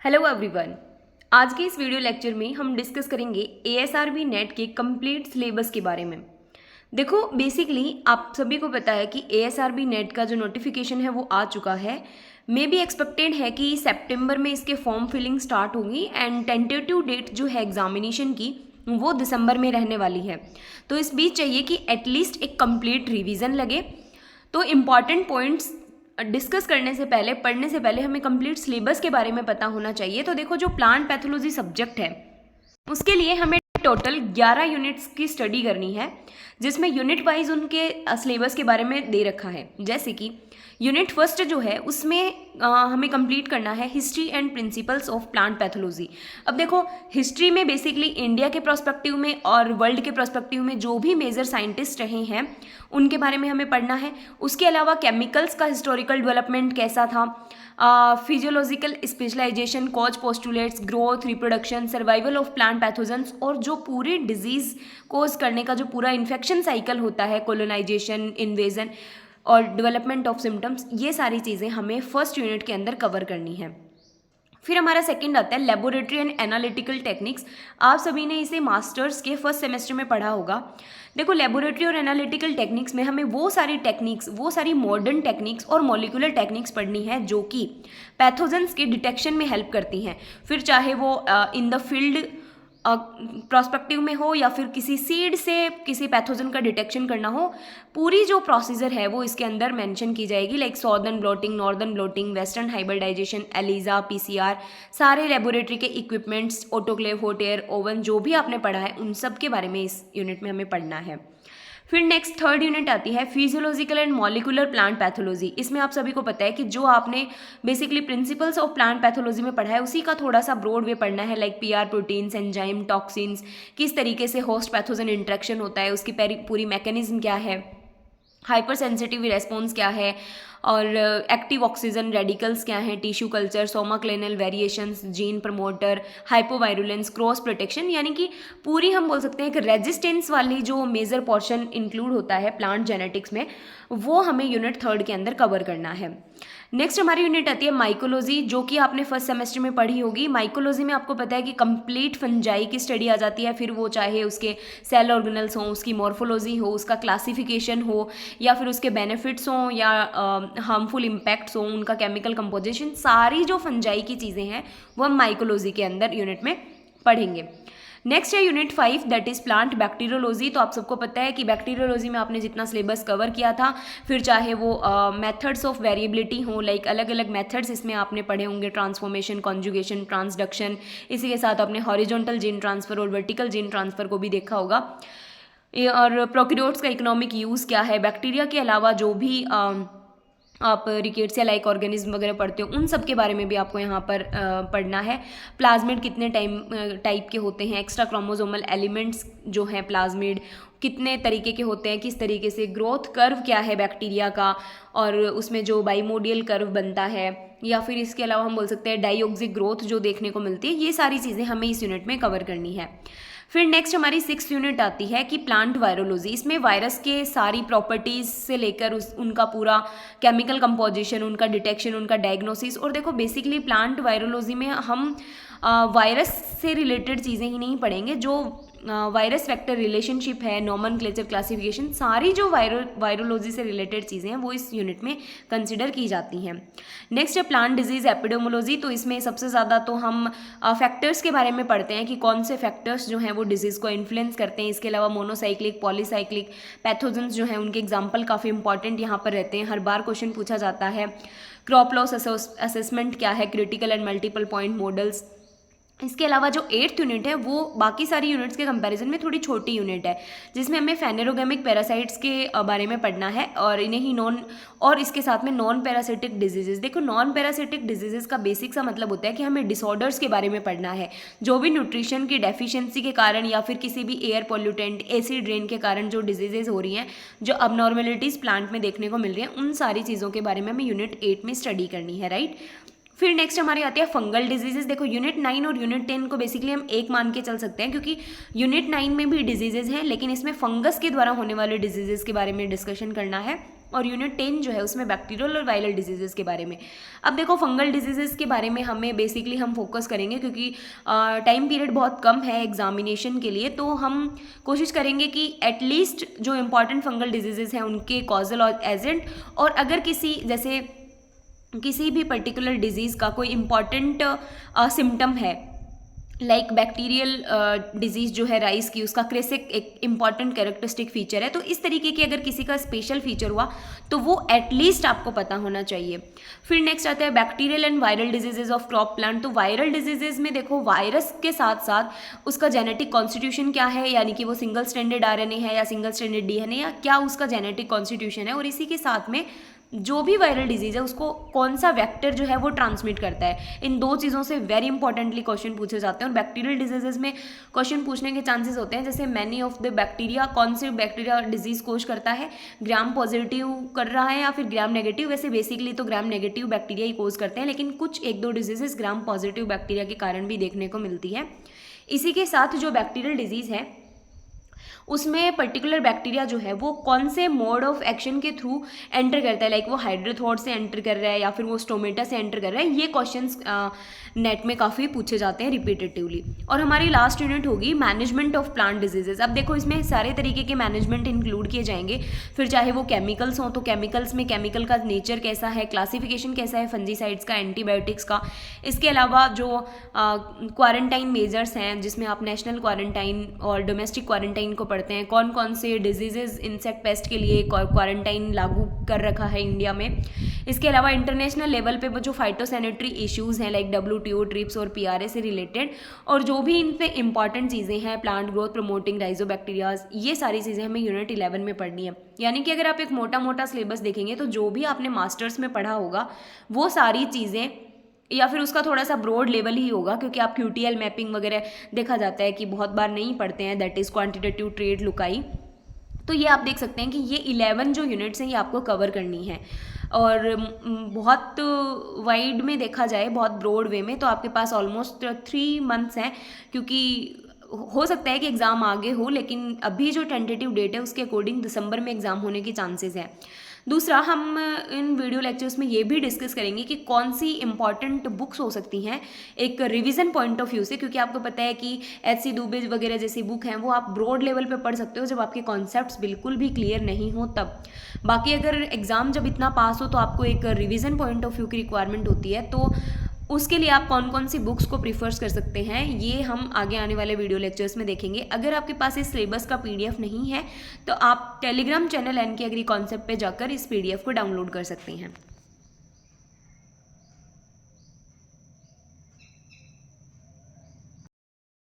Hello everyone. आज के इस वीडियो लेक्चर में हम डिस्कस करेंगे एएसआरबी नेट के कंप्लीट सिलेबस के बारे में। देखो बेसिकली आप सभी को पता है कि एएसआरबी नेट का जो नोटिफिकेशन है वो आ चुका है। मे बी एक्सपेक्टेड है कि सितंबर में इसके फॉर्म फिलिंग स्टार्ट होगी एंड टेंटेटिव डेट जो है एग्जामिनेशन की वो दिसंबर में रहने वाली है। तो इस बीच चाहिए कि एटलीस्ट एक कंप्लीट रिवीजन लगे। तो इम्पॉर्टेंट पॉइंट्स डिस्कस करने से पहले, पढ़ने से पहले हमें कंप्लीट सिलेबस के बारे में पता होना चाहिए। तो देखो, जो प्लांट पैथोलॉजी सब्जेक्ट है उसके लिए हमें टोटल 11 यूनिट्स की स्टडी करनी है, जिसमें यूनिट वाइज उनके सिलेबस के बारे में दे रखा है। जैसे कि यूनिट फर्स्ट जो है उसमें हमें कंप्लीट करना है history and principles of plant pathology. अब देखो, हिस्ट्री में बेसिकली इंडिया के प्रोस्पेक्टिव में और वर्ल्ड के प्रोस्पेक्टिव में जो भी मेजर साइंटिस्ट रहे हैं उनके बारे में हमें पढ़ना है। उसके अलावा केमिकल्स का हिस्टोरिकल डेवलपमेंट कैसा था, physiological specialisation, cause postulates, growth, reproduction, survival of plant pathogens और जो पूरी डिजीज कोज करने का जो पूरा इन्फेक्शन साइकिल होता है, कोलोनाइजेशन, इन्वेजन और डेवलपमेंट ऑफ सिम्टम्स, ये सारी चीज़ें हमें फर्स्ट यूनिट के अंदर कवर करनी है। फिर हमारा सेकंड आता है लेबोरेटरी एंड एनालिटिकल टेक्निक्स। आप सभी ने इसे मास्टर्स के फर्स्ट सेमेस्टर में पढ़ा होगा। देखो, लेबोरेटरी और एनालिटिकल टेक्निक्स में हमें वो सारी टेक्निक्स, वो सारी मॉडर्न टेक्निक्स और मॉलिक्यूलर टेक्निक्स पढ़नी है जो कि पैथोजेंस के डिटेक्शन में हेल्प करती हैं। फिर चाहे वो इन द फील्ड प्रोस्पेक्टिव में हो या फिर किसी सीड से किसी पैथोजन का डिटेक्शन करना हो, पूरी जो प्रोसीजर है वो इसके अंदर मेंशन की जाएगी। Like southern blotting, northern blotting, western hybridisation, ELISA, PCR, सारे लेबोरेटरी के equipments, autoclave, hot air oven, जो भी आपने पढ़ा है उन सब के बारे में इस यूनिट में हमें पढ़ना है। फिर नेक्स्ट थर्ड यूनिट आती है physiological and molecular plant pathology. इसमें आप सभी को पता है कि जो आपने basically principles of plant pathology में पढ़ा है उसी का थोड़ा सा ब्रॉड वे पढ़ना है। Like PR, proteins, enzyme, toxins, किस तरीके से होस्ट पैथोजन इंटरेक्शन होता है, उसकी पूरी मैकेनिज्म क्या है, हाइपर सेंसिटिव रेस्पॉन्स क्या है, और एक्टिव ऑक्सीजन रेडिकल्स क्या हैं, tissue culture, somaclonal variations, gene promoter, hypovirulence, cross protection, यानी कि पूरी हम बोल सकते हैं कि रेजिस्टेंस वाली जो मेजर पोर्शन इंक्लूड होता है प्लांट जेनेटिक्स में, वो हमें यूनिट थर्ड के अंदर कवर करना है। नेक्स्ट हमारी यूनिट आती है माइकोलॉजी, जो कि आपने फर्स्ट सेमेस्टर में पढ़ी होगी। माइकोलॉजी में आपको पता है कि कंप्लीट फंजाई की स्टडी आ जाती है। फिर वो चाहे उसके सेल ऑर्गेनल्स हों, उसकी मॉर्फोलॉजी हो, उसका क्लासिफिकेशन हो, या फिर उसके बेनिफिट्स हों या हार्मफुल इम्पैक्ट्स हों, उनका केमिकल कंपोजिशन, सारी जो फंजाई की चीज़ें हैं वो हम माइकोलॉजी के अंदर यूनिट में पढ़ेंगे। नेक्स्ट है unit 5, that is plant bacteriology. तो आप सबको पता है कि बैक्टीरियोलॉजी में आपने जितना सिलेबस कवर किया था, फिर चाहे वो मेथड्स ऑफ वेरिएबिलिटी हो, लाइक अलग अलग मेथड्स इसमें आपने पढ़े होंगे, ट्रांसफॉर्मेशन, कॉन्जुगेशन, ट्रांसडक्शन, इसी के साथ आपने हॉरिजॉन्टल जीन ट्रांसफर और वर्टिकल जीन ट्रांसफर को भी देखा होगा। और प्रोकैरियोट्स का इकोनॉमिक यूज़ क्या है, बैक्टीरिया के अलावा जो भी आप रिकेट्सिया लाइक ऑर्गेनिज्म वगैरह पढ़ते हो उन सब के बारे में भी आपको यहाँ पर पढ़ना है। प्लाज्मिड कितने टाइप के होते हैं, एक्स्ट्रा क्रोमोसोमल एलिमेंट्स जो हैं प्लाज्मिड कितने तरीके के होते हैं, किस तरीके से, ग्रोथ कर्व क्या है बैक्टीरिया का, और उसमें जो बाइमोडियल कर्व बनता है, या फिर इसके अलावा हम बोल सकते हैं डाइऑक्सिक ग्रोथ जो देखने को मिलती है, ये सारी चीज़ें हमें इस यूनिट में कवर करनी है। फिर नेक्स्ट हमारी 6th यूनिट आती है कि प्लांट वायरोलॉजी। इसमें वायरस के सारी प्रॉपर्टीज़ से लेकर उनका पूरा केमिकल कंपोजिशन, उनका डिटेक्शन, उनका डायग्नोसिस। और देखो बेसिकली प्लांट वायरोलॉजी में हम वायरस से रिलेटेड चीज़ें ही नहीं पढ़ेंगे, जो वायरस वेक्टर रिलेशनशिप है, नॉमेनक्लेचर, क्लासिफिकेशन, सारी जो वायरोलॉजी से रिलेटेड चीज़ें हैं वो इस यूनिट में कंसिडर की जाती हैं। नेक्स्ट है प्लांट डिजीज़ एपिडेमोलॉजी। तो इसमें सबसे ज़्यादा तो हम फैक्टर्स के बारे में पढ़ते हैं कि कौन से फैक्टर्स जो हैं वो डिजीज़ को इन्फ्लुएंस करते हैं। इसके अलावा मोनोसाइक्लिक, पॉलीसाइक्लिक पैथोजेंस जो हैं उनके एग्जाम्पल काफ़ी इंपॉर्टेंट यहाँ पर रहते हैं, हर बार क्वेश्चन पूछा जाता है। क्रॉप लॉस असेसमेंट क्या है, critical and multiple point models. इसके अलावा जो 8th यूनिट है वो बाकी सारी यूनिट्स के कंपैरिजन में थोड़ी छोटी यूनिट है, जिसमें हमें फेनेरोगेमिक पैरासाइट्स के बारे में पढ़ना है, और इन्हें ही और इसके साथ में नॉन पैरासिटिक डिजीजेस। देखो, नॉन पैरासिटिक डिजीजेस का बेसिक सा मतलब होता है कि हमें डिसऑर्डर्स के बारे में पढ़ना है, जो भी न्यूट्रिशन की डेफिशिएंसी के कारण या फिर किसी भी एयर पॉल्यूटेंट, एसिड रेन के कारण जो डिजीजेज हो रही हैं, जो अबनॉर्मेलिटीज़ प्लांट में देखने को मिल रही हैं, उन सारी चीज़ों के बारे में हमें यूनिट 8 में स्टडी करनी है, राइट। फिर नेक्स्ट हमारी आती है फंगल डिजीजेस। देखो, यूनिट 9 और यूनिट 10 को बेसिकली हम एक मान के चल सकते हैं, क्योंकि यूनिट 9 में भी डिजीजेज हैं, लेकिन इसमें फंगस के द्वारा होने वाले डिजीजेस के बारे में डिस्कशन करना है। और यूनिट 10 जो है उसमें बैक्टीरियल और वायरल डिजीजेस के बारे में। अब देखो फंगल डिजीजेस के बारे में हमें बेसिकली हम फोकस करेंगे क्योंकि टाइम पीरियड बहुत कम है एग्जामिनेशन के लिए, तो हम कोशिश करेंगे कि एटलीस्ट जो इंपॉर्टेंट फंगल डिजीजेस हैं उनके कॉजल और एजेंट, और अगर जैसे किसी भी पर्टिकुलर डिजीज़ का कोई इम्पॉर्टेंट सिम्टम है, लाइक बैक्टीरियल डिजीज़ जो है राइस की, उसका क्रेसिक एक इम्पॉर्टेंट कैरेक्टरिस्टिक फीचर है, तो इस तरीके की अगर किसी का स्पेशल फीचर हुआ तो वो एटलीस्ट आपको पता होना चाहिए। फिर नेक्स्ट आता है bacterial and viral diseases of crop plant. तो वायरल डिजीजेज में देखो वायरस के साथ साथ उसका जेनेटिक कॉन्स्टिट्यूशन क्या है, यानी कि वो सिंगल स्ट्रैंडेड आरएनए है या सिंगल स्ट्रैंडेड डीएनए, या क्या उसका जेनेटिक कॉन्स्टिट्यूशन है, और इसी के साथ में जो भी वायरल डिजीज है उसको कौन सा वेक्टर जो है वो ट्रांसमिट करता है। इन दो चीज़ों से वेरी इंपॉर्टेंटली क्वेश्चन पूछे जाते हैं। और बैक्टीरियल डिजीजेज में क्वेश्चन पूछने के चांसेस होते हैं, जैसे मैनी ऑफ द बैक्टीरिया, कौन से बैक्टीरिया डिजीज कोज करता है, ग्राम पॉजिटिव कर रहा है या फिर ग्राम नेगेटिव। वैसे बेसिकली तो ग्राम नेगेटिव बैक्टीरिया ही कोज करते हैं, लेकिन कुछ एक दो डिजीजेस ग्राम पॉजिटिव बैक्टीरिया के कारण भी देखने को मिलती है। इसी के साथ जो बैक्टीरियल डिजीज है उसमें पर्टिकुलर बैक्टीरिया जो है वो कौन से मोड ऑफ एक्शन के थ्रू एंटर करता है, लाइक वो हाइड्रोथोड से एंटर कर रहा है या फिर वो स्टोमेटा से एंटर कर रहा है। ये क्वेश्चंस नेट में काफ़ी पूछे जाते हैं रिपीटेटिवली। और हमारी लास्ट यूनिट होगी मैनेजमेंट ऑफ प्लांट डिजीजेज। अब देखो इसमें सारे तरीके के मैनेजमेंट इंक्लूड किए जाएंगे, फिर चाहे वो केमिकल्स हों तो केमिकल्स में केमिकल का नेचर कैसा है, क्लासिफिकेशन कैसा है फंजीसाइड्स का, एंटीबायोटिक्स का। इसके अलावा जो क्वारंटाइन मेजर्स हैं जिसमें आप नेशनल क्वारंटाइन और डोमेस्टिक क्वारंटाइन को पढ़ते हैं, कौन कौन से डिजीजेज इंसेक्ट पेस्ट के लिए क्वारंटाइन लागू कर रखा है इंडिया में। इसके अलावा इंटरनेशनल लेवल पे वो जो फाइटोसैनिटरी इश्यूज़ हैं लाइक WTO, ट्रिप्स और PRA से रिलेटेड, और जो भी इन पे इंपॉर्टेंट चीज़ें हैं, प्लांट ग्रोथ प्रमोटिंग राइजोबैक्टीरियाज, ये सारी चीज़ें हमें यूनिट 11 में पढ़नी है। यानी कि अगर आप एक मोटा मोटा सिलेबस देखेंगे तो जो भी आपने मास्टर्स में पढ़ा होगा वो सारी चीज़ें, या फिर उसका थोड़ा सा ब्रॉड लेवल ही होगा, क्योंकि आप QTL मैपिंग वगैरह देखा जाता है कि बहुत बार नहीं पढ़ते हैं, दैट इज़ क्वांटिटेटिव ट्रेड लुकाई। तो ये आप देख सकते हैं कि ये 11 जो यूनिट्स हैं ये आपको कवर करनी है। और बहुत वाइड में देखा जाए, बहुत ब्रॉड वे में, तो आपके पास ऑलमोस्ट 3 मंथ्स हैं, क्योंकि हो सकता है कि एग्ज़ाम आगे हो, लेकिन अभी जो टेंटेटिव डेट है उसके अकॉर्डिंग दिसंबर में एग्ज़ाम होने के चांसेस हैं। दूसरा, हम इन वीडियो लेक्चर्स में ये भी डिस्कस करेंगे कि कौन सी इंपॉर्टेंट बुक्स हो सकती हैं एक रिवीजन पॉइंट ऑफ व्यू से, क्योंकि आपको पता है कि HC दुबे वगैरह जैसी बुक हैं वो आप ब्रॉड लेवल पे पढ़ सकते हो जब आपके कॉन्सेप्ट्स बिल्कुल भी क्लियर नहीं हो तब। बाकी अगर एग्ज़ाम जब इतना पास हो तो आपको एक रिवीजन पॉइंट ऑफ व्यू की रिक्वायरमेंट होती है, तो उसके लिए आप कौन कौन सी बुक्स को प्रीफर्स कर सकते हैं ये हम आगे आने वाले वीडियो लेक्चर्स में देखेंगे। अगर आपके पास इस सिलेबस का PDF नहीं है तो आप Telegram channel NK Agri concept पे जाकर इस PDF को डाउनलोड कर सकते हैं।